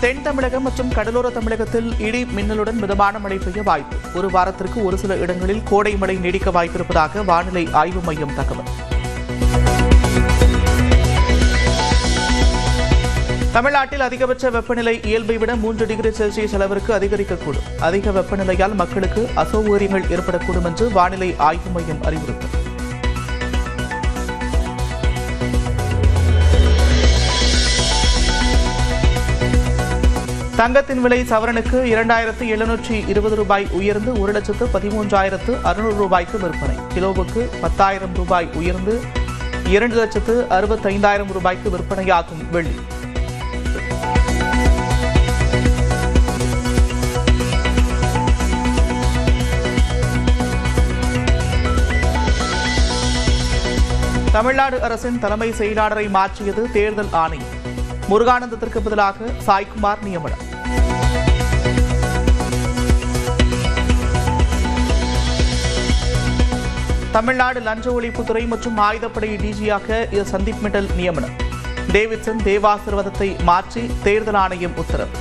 தென் தமிழகம் மற்றும் கடலோர தமிழகத்தில் இடி மின்னலுடன் மிதமான மழை பெய்ய வாய்ப்பு. ஒரு வாரத்திற்கு ஒரு சில இடங்களில் கோடை மழை நீடிக்க வாய்ப்பிருப்பதாக வானிலை ஆய்வு மையம் தகவல். தமிழ்நாட்டில் அதிகபட்ச வெப்பநிலை இயல்பை விட 3 டிகிரி செல்சியஸ் அளவிற்கு அதிகரிக்கக்கூடும். அதிக வெப்பநிலையால் மக்களுக்கு அசௌகரியங்கள் ஏற்படக்கூடும் என்று வானிலை ஆய்வு மையம் அறிவுறுத்தல். தங்கத்தின் விலை சவரனுக்கு 2720 ரூபாய் உயர்ந்து 1,13,600 ரூபாய்க்கு விற்பனை. கிலோவுக்கு 10,000 ரூபாய் உயர்ந்து 2,65,000 ரூபாய்க்கு விற்பனையாகும் வெள்ளி. தமிழ்நாடு அரசின் தலைமை செயலாளரை மாற்றியது தேர்தல் ஆணையம். முருகானந்தத்திற்கு பதிலாக சாய்குமார் நியமனம். தமிழ்நாடு லஞ்ச ஒழிப்புத்துறை மற்றும் ஆயுதப்படை டிஜியாக சந்தீப் மிட்டல் நியமனம். டேவிட்சன் தேவாசீர்வாதத்தை மாற்றி தேர்தல் ஆணையம் உத்தரவு.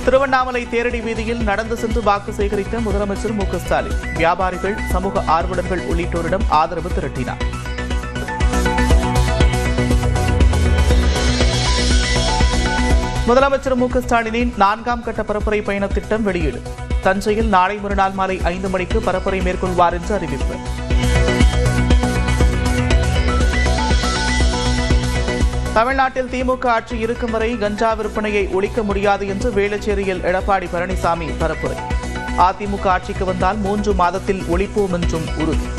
திருவண்ணாமலை தேரடி வீதியில் நடந்து சென்று வாக்கு சேகரித்த முதலமைச்சர் மு க ஸ்டாலின் வியாபாரிகள், சமூக ஆர்வலர்கள் உள்ளிட்டோரிடம் ஆதரவு திரட்டினார். முதலமைச்சர் மு க ஸ்டாலினின் 4ஆம் கட்ட பரப்புரை பயண திட்டம் வெளியீடு. தஞ்சையில் நாளை மறுநாள் மாலை 5 மணிக்கு பரப்புரை மேற்கொள்வார் என்று அறிவிப்பு. தமிழ்நாட்டில் திமுக ஆட்சி இருக்கும் வரை கஞ்சா விற்பனையை ஒழிக்க முடியாது என்று வேளச்சேரியில் எடப்பாடி பழனிசாமி பரப்புரை. அதிமுக ஆட்சிக்கு வந்தால் 3 மாதத்தில் ஒழிப்போம் என்றும் உறுதி.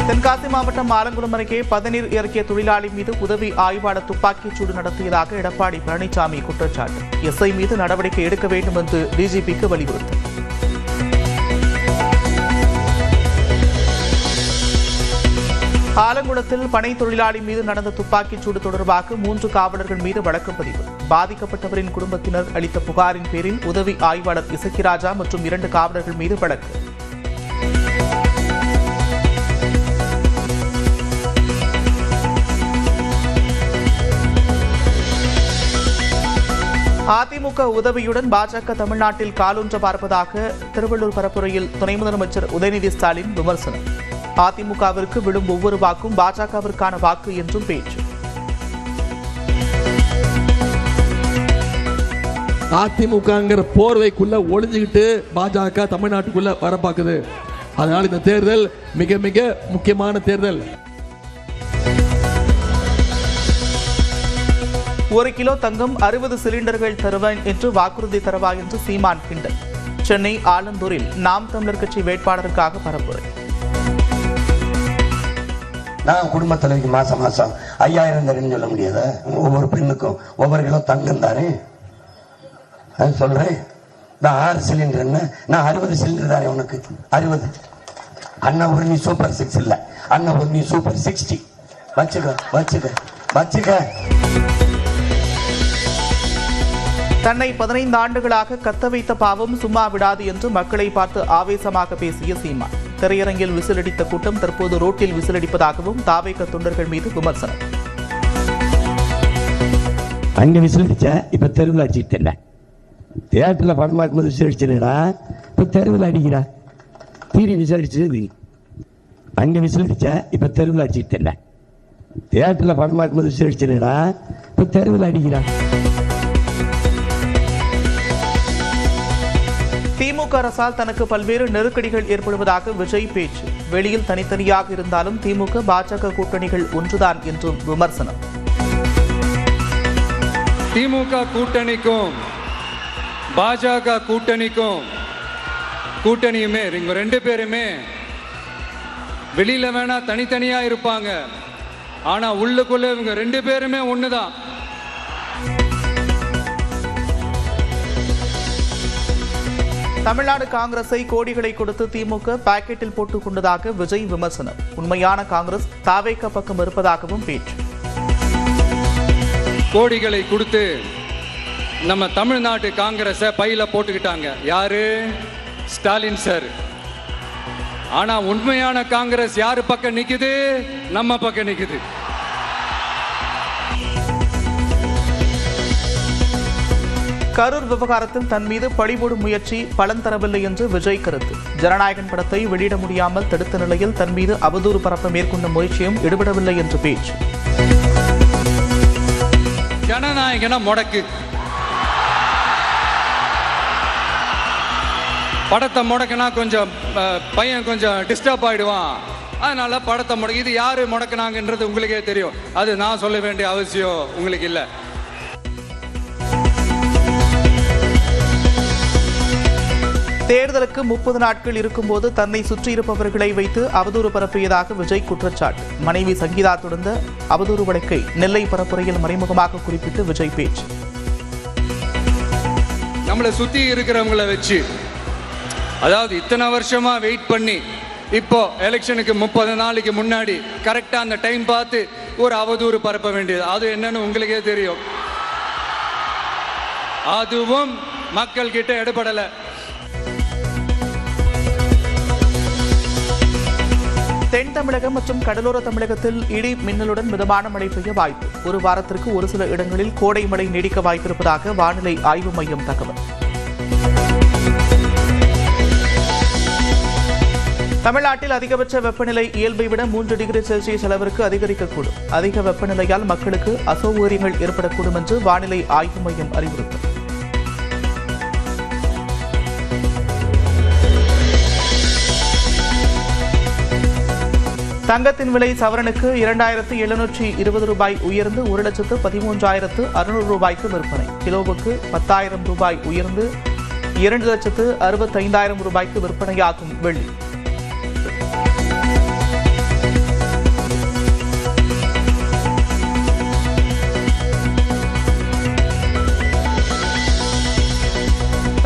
தென்காசி மாவட்டம் ஆலங்குளம் அருகே பதநீர் இறக்கிய தொழிலாளி மீது உதவி ஆய்வாளர் துப்பாக்கிச் சூடு நடத்தியதாக எடப்பாடி பழனிசாமி குற்றச்சாட்டு. எஸ்ஐ மீது நடவடிக்கை எடுக்க வேண்டும் என்று டிஜிபிக்கு வலியுறுத்தல். ஆலங்குளத்தில் பனை தொழிலாளி மீது நடந்த துப்பாக்கிச் சூடு தொடர்பாக 3 காவலர்கள் மீது வழக்கு பதிவு. பாதிக்கப்பட்டவரின் குடும்பத்தினர் அளித்த புகாரின் பேரில் உதவி ஆய்வாளர் இசக்கிராஜா மற்றும் 2 காவலர்கள் மீது வழக்கு. அதிமுக உதவியுடன் பாஜக தமிழ்நாட்டில் காலூன்ற பார்ப்பதாக திருவள்ளூர் பரப்புரையில் துணை முதலமைச்சர் உதயநிதி ஸ்டாலின் விமர்சனம். அதிமுகவிற்கு விடும் ஒவ்வொரு வாக்கும் பாஜகவிற்கான வாக்கு என்றும் பேச்சு. அதிமுகங்கிற போர்வைக்குள்ள ஒளிஞ்சுக்கிட்டு பாஜக தமிழ்நாட்டுக்குள்ள வர பார்க்குது. அதனால இந்த தேர்தல் மிக மிக முக்கியமான தேர்தல். 1 கிலோ தங்கம் 60 சிலிண்டர்கள் தருவேன் என்று வாக்குறுதி தருவா என்று சீமான் கிண்டல். சென்னை ஆலந்தூரில் நாம் தமிழர் கட்சி வேட்பாளருக்காக பரப்புரை. நான் குடும்ப தலைவிக்கு மாசம் 5000 தரேன்னு சொல்ல முடியாத? ஒவ்வொரு பெண்ணுக்கும் ஒவ்வொரு கிலோ தங்கம் தானே சொல்றேன். நான் 6 சிலிண்டர், நான் 60 சிலிண்டர் தானே உனக்கு. 60 அண்ணா ஒரு நீ சூப்பர் 6 இல்ல, அண்ணா ஒரு நீ சூப்பர் 60 வச்சுக்க வச்சுக்க வச்சுக்க. தன்னை 15 ஆண்டுகளாக கத்த வைத்த பாவம் சும்மா விடாது என்று மக்களை பார்த்து ஆவேசமாக பேசிய சீமான். திரையரங்கில் விசிலடித்த கூட்டம் தற்போது ரோட்டில் விசிலடிப்பதாகவும் தாவேக தொண்டர்கள் மீது விமர்சனம். அங்க விசிலடிச்ச இப்ப தெருவில் அடிச்சுட்டு தியேட்டர்ல படம் பார்க்கும்போது விசிலடிச்சுடா, இப்ப தெருவில் அடிக்கிறா. தீரி விசாரிச்சு அங்க விசிலடிச்ச இப்ப தெருவில் அடிச்சுட்டு தியேட்டர்ல படம் பார்க்கும்போது விசிலடிச்சுடா, இப்ப தெருவில் அடிக்கிறா. திமுக அரசால் தனக்கு பல்வேறு நெருக்கடிகள் ஏற்படுவதாக விஜய் பேச்சு. வெளியில் தனித்தனியாக இருந்தாலும் திமுக பாஜக கூட்டணிகள் ஒன்றுதான் என்றும் விமர்சனம். திமுக கூட்டணிக்கும் பாஜக கூட்டணியுமே இவங்க 2 பேருமே வெளியில வேணா தனித்தனியா இருப்பாங்க, ஆனா உள்ளுக்குள்ள இவங்க 2 பேருமே ஒண்ணுதான். தமிழ்நாடு காங்கிரஸை கோடிகளை கொடுத்து திமுக பாக்கெட்டில் போட்டுக் கொண்டதாக விஜய் விமர்சனம். உண்மையான காங்கிரஸ் தாவேக பக்கம் இருப்பதாகவும் பேச்சு. கோடிகளை கொடுத்து நம்ம தமிழ்நாட்டு காங்கிரஸை பையில போட்டுக்கிட்டாங்க. யாரு? ஸ்டாலின் சார். ஆனா உண்மையான காங்கிரஸ் யாரு பக்கம் நிக்குது? நம்ம பக்கம் நிக்குது. கரூர் விவகாரத்தில் தன் மீது பழிபோடும் முயற்சி பலன் தரவில்லை என்று விஜய் கருத்து. ஜனநாயகன் படத்தை வெளியிட முடியாமல் தடுத்த நிலையில் தன் மீது அவதூறு பரப்ப மேற்கொண்ட முயற்சியும் ஈடுபடவில்லை என்று பேச்சு. ஜனநாயகன முடக்கு, படத்தை முடக்கினா கொஞ்சம் பையன் கொஞ்சம் டிஸ்டர்ப் ஆயிடுவான், அதனால படத்தை முடக்கி. இது யாரு முடக்கினாங்கன்றது உங்களுக்கே தெரியும், அது நான் சொல்ல வேண்டிய அவசியம் உங்களுக்கு இல்லை. தேர்தலுக்கு 30 நாட்கள் இருக்கும்போது தன்னை சுற்றியிருப்பவர்களை வைத்து அவதூறு பரப்பியதாக விஜய் குற்றச்சாட்டு. மனைவி சங்கீதா தொடர்ந்த அவதூறு வழக்கை நெல்லை பரப்புரையில் மறைமுகமாக குறிப்பிட்டு விஜய் பேச்சு. நம்மளை சுத்தி இருக்கிறவங்களை வச்சு, அதாவது இத்தனை வருஷமா வெயிட் பண்ணி இப்போ எலெக்ஷனுக்கு 30 நாளைக்கு முன்னாடி கரெக்டா அந்த டைம் பார்த்து ஒரு அவதூறு பரப்ப வேண்டியது, அது என்னன்னு உங்களுக்கே தெரியும். அதுவும் மக்கள் கிட்ட எடுபடல. தென் தமிழகம் மற்றும் கடலோர தமிழகத்தில் இடி மின்னலுடன் மிதமான மழை பெய்ய வாய்ப்பு. ஒரு வாரத்திற்கு ஒரு சில இடங்களில் கோடை மழை நீடிக்க வாய்ப்பிருப்பதாக வானிலை ஆய்வு மையம் தகவல். தமிழ்நாட்டில் அதிகபட்ச வெப்பநிலை இயல்பை விட 3 டிகிரி செல்சியஸ் அளவிற்கு அதிகரிக்கக்கூடும். அதிக வெப்பநிலையால் மக்களுக்கு அசௌகரியங்கள் ஏற்படக்கூடும் என்று வானிலை ஆய்வு மையம் அறிவுறுத்தல். தங்கத்தின் விலை சவரனுக்கு 2720 ரூபாய் உயர்ந்து 1,13,600 ரூபாய்க்கு விற்பனை. கிலோவுக்கு 10,000 ரூபாய் உயர்ந்து 2,65,000 ரூபாய்க்கு விற்பனையாகும் வெள்ளி.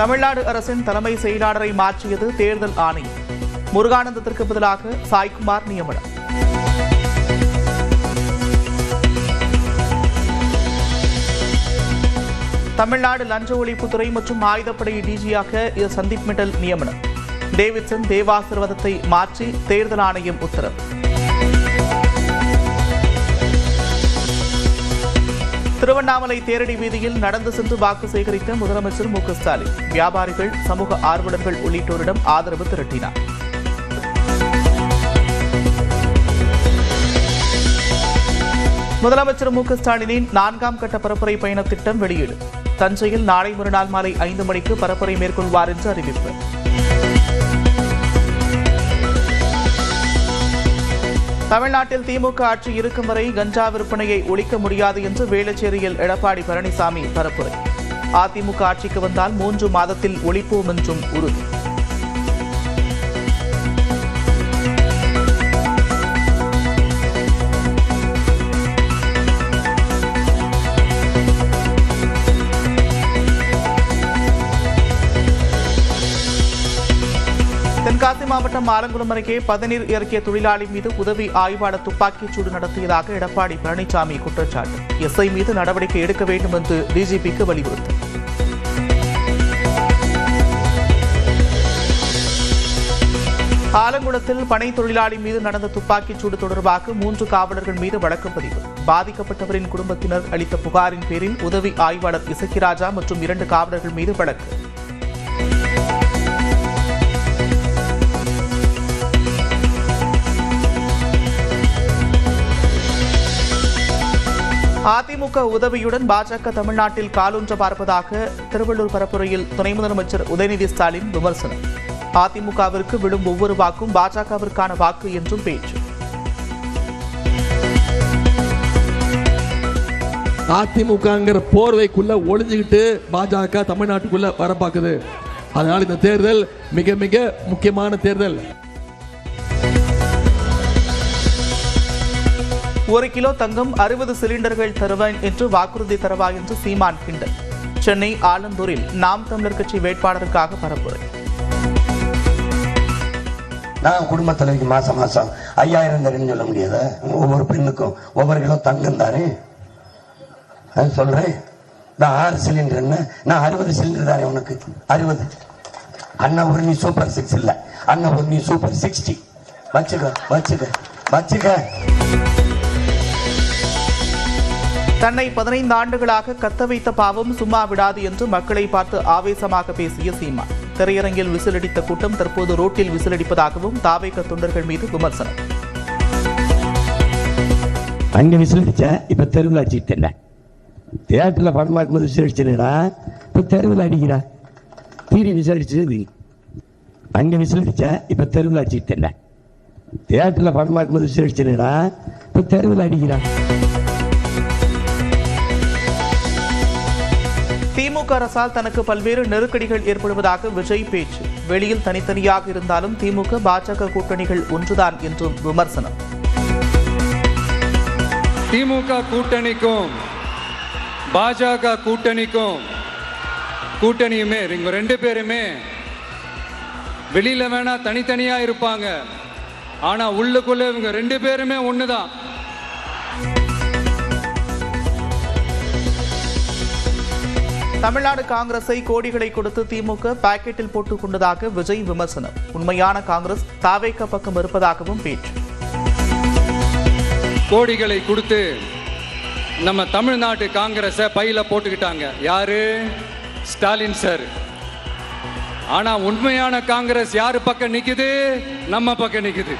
தமிழ்நாடு அரசின் தலைமை செயலாளரை மாற்றியது தேர்தல் ஆணையம். முருகானந்தத்திற்கு பதிலாக சாய்குமார் நியமனம். தமிழ்நாடு லஞ்ச ஒழிப்புத்துறை மற்றும் ஆயுதப்படை டிஜியாக சந்தீப் மிட்டல் நியமனம். டேவிட்சன் தேவாசிர்வாதத்தை மாற்றி தேர்தல் ஆணையம் உத்தரவு. திருவண்ணாமலை தேரடி வீதியில் நடந்து சென்று வாக்கு சேகரித்த முதலமைச்சர் மு க ஸ்டாலின் வியாபாரிகள், சமூக ஆர்வலர்கள் உள்ளிட்டோரிடம் ஆதரவு திரட்டினார். முதலமைச்சர் மு க ஸ்டாலினின் 4ஆம் கட்ட பரப்புரை பயண திட்டம் வெளியீடு. தஞ்சையில் நாளை மறுநாள் மாலை 5 மணிக்கு பரப்புரை மேற்கொள்வார் என்று அறிவிப்பு. தமிழ்நாட்டில் திமுக ஆட்சி இருக்கும் வரை கஞ்சா விற்பனையை ஒழிக்க முடியாது என்று வேளச்சேரியில் எடப்பாடி பழனிசாமி பரப்புரை. அதிமுக ஆட்சிக்கு வந்தால் 3 மாதத்தில் ஒழிப்போம் என்றும் உறுதி. தென்காசி மாவட்டம் ஆலங்குளம் அருகே பதநீர் இறக்கிய தொழிலாளி மீது உதவி ஆய்வாளர் துப்பாக்கிச் சூடு நடத்தியதாக எடப்பாடி பழனிசாமி குற்றச்சாட்டு. எஸ்ஐ மீது நடவடிக்கை எடுக்க வேண்டும் என்று டிஜிபிக்கு வலியுறுத்தல். ஆலங்குளத்தில் பனை தொழிலாளி மீது நடந்த துப்பாக்கிச் சூடு தொடர்பாக 3 காவலர்கள் மீது வழக்கு பதிவு. பாதிக்கப்பட்டவரின் குடும்பத்தினர் அளித்த புகாரின் பேரில் உதவி ஆய்வாளர் இசக்கிராஜா மற்றும் 2 காவலர்கள் மீது வழக்கு. அதிமுக உதவியுடன் பாஜக தமிழ்நாட்டில் காலூன்ற பார்ப்பதாக திருவள்ளூர் பரப்புரையில் துணை முதலமைச்சர் உதயநிதி ஸ்டாலின் விமர்சனம். அதிமுகவிற்கு விடும் ஒவ்வொரு வாக்கும் பாஜகவிற்கான வாக்கு என்றும் பேச்சு. அதிமுகங்கிற போர்வைக்குள்ள ஒளிஞ்சுக்கிட்டு பாஜக தமிழ்நாட்டுக்குள்ள வர பார்க்குது. அதனால இந்த தேர்தல் மிக மிக முக்கியமான தேர்தல். 1 கிலோ தங்கம் 60 சிலிண்டர்கள் தருவேன் என்று வாக்குறுதி தருவா என்று சீமான் கிண்டல். சென்னை ஆலந்தூரில் நாம் தமிழர் கட்சி வேட்பாளருக்காக பரப்புரை. நான் குடும்ப தலைவிக்கு மாசம் 5000 தரேன்னு சொல்ல முடியாத? ஒவ்வொரு பெண்ணுக்கும் ஒவ்வொரு கிலோ தங்கம் தானே. அது சொல்றேன். நான் 6 சிலிண்டர், நான் 60 சிலிண்டர் தானே உனக்கு. 60 அண்ணா ஒரு நீ சூப்பர் 6 இல்ல, அண்ணா ஒரு நீ சூப்பர் 60. வச்சுக்க வச்சுக்க வச்சுக்க. தன்னை 15 ஆண்டுகளாக கத்த வைத்த பாவம் சும்மா விடாது என்று மக்களை பார்த்து ஆவேசமாக பேசிய சீமான். திரையரங்கில் விசிலடித்த கூட்டம் தற்போது ரோட்டில் விசிலடிப்பதாகவும் தாவேக தொண்டர்கள் மீது விமர்சனம். அங்க விசிலடிச்ச இப்ப தெருவில் அடிச்சுட்டேன். தியேட்டர்ல படம் பார்க்கும்போது விசிலடிச்சா இப்ப தெருவில் அடிக்கிறா. தீரி விசாரிச்சது அங்க விசிலடிச்ச இப்ப தெருவில் அடிச்சுட்டேன். தியேட்டர்ல படம் பார்க்கும்போது விசிலடிச்சா இப்ப தெருவில் அடிக்கிறா. திமுக அரசால் தனக்கு பல்வேறு நெருக்கடிகள் ஏற்படுவதாக விஜய் பேச்சு. வெளியில் தனித்தனியாக இருந்தாலும் திமுக பாஜக கூட்டணிகள் ஒன்றுதான் என்றும் விமர்சனம். திமுக கூட்டணிக்கும் பாஜக கூட்டணியுமே இவங்க 2 பேருமே வெளியில வேணா தனித்தனியா இருப்பாங்க, ஆனா உள்ளுக்குள்ள இவங்க 2 பேருமே ஒண்ணுதான். தமிழ்நாடு காங்கிரஸை கோடிகளை கொடுத்து திமுக பாக்கெட்டில் போட்டுக் கொண்டதாக விஜய் விமர்சனம். உண்மையான காங்கிரஸ் தாவேக பக்கம் இருப்பதாகவும் பேச்சு. கோடிகளை கொடுத்து நம்ம தமிழ்நாட்டு காங்கிரஸை பையில போட்டுக்கிட்டாங்க. யாரு? ஸ்டாலின் சார். ஆனா உண்மையான காங்கிரஸ் யாரு பக்கம் நிக்குது? நம்ம பக்கம் நிக்குது.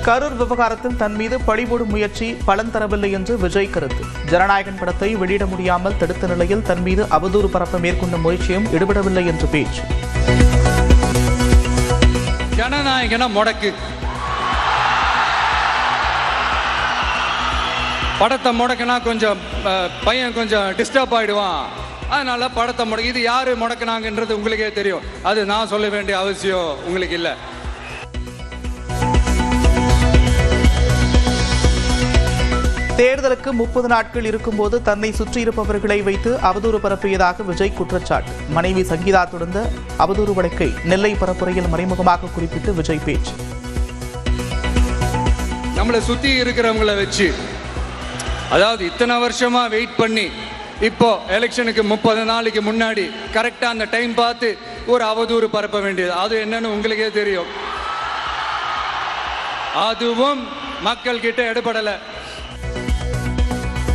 கரூர் விவகாரத்தில் தன் மீது பழிபோடும் முயற்சி பலன் தரவில்லை என்று விஜய் கருத்து. ஜனநாயகன் படத்தை வெளியிட முடியாமல் தடுத்த நிலையில் தன் மீது அவதூறு பரப்ப மேற்கொண்ட முயற்சியும் ஈடுபடவில்லை என்று பேச்சு. ஜனநாயகன முடக்கு, படத்தை முடக்கினா கொஞ்சம் பையன் கொஞ்சம் டிஸ்டர்ப் ஆயிடுவான், அதனால படத்தை முடக்கி. இது யாரு முடக்கினாங்கன்றது உங்களுக்கே தெரியும், அது நான் சொல்ல வேண்டிய அவசியம் உங்களுக்கு இல்லை. தேர்தலுக்கு 30 நாட்கள் இருக்கும்போது தன்னை சுற்றியிருப்பவர்களை வைத்து அவதூறு பரப்பியதாக விஜய் குற்றச்சாட்டு. மனைவி சங்கீதா தொடர்ந்த அவதூறு வழக்கை நெல்லை பரப்புரையில் மறைமுகமாக குறிப்பிட்டு விஜய் பேச்சு. நம்மளை சுத்தி இருக்கிறவங்கள வச்சு, அதாவது இத்தனை வருஷமா வெயிட் பண்ணி இப்போ எலெக்ஷனுக்கு 30 நாளைக்கு முன்னாடி கரெக்டா அந்த டைம் பார்த்து ஒரு அவதூறு பரப்ப வேண்டியது, அது என்னன்னு உங்களுக்கே தெரியும். அதுவும் மக்கள் கிட்ட எடுபடலை.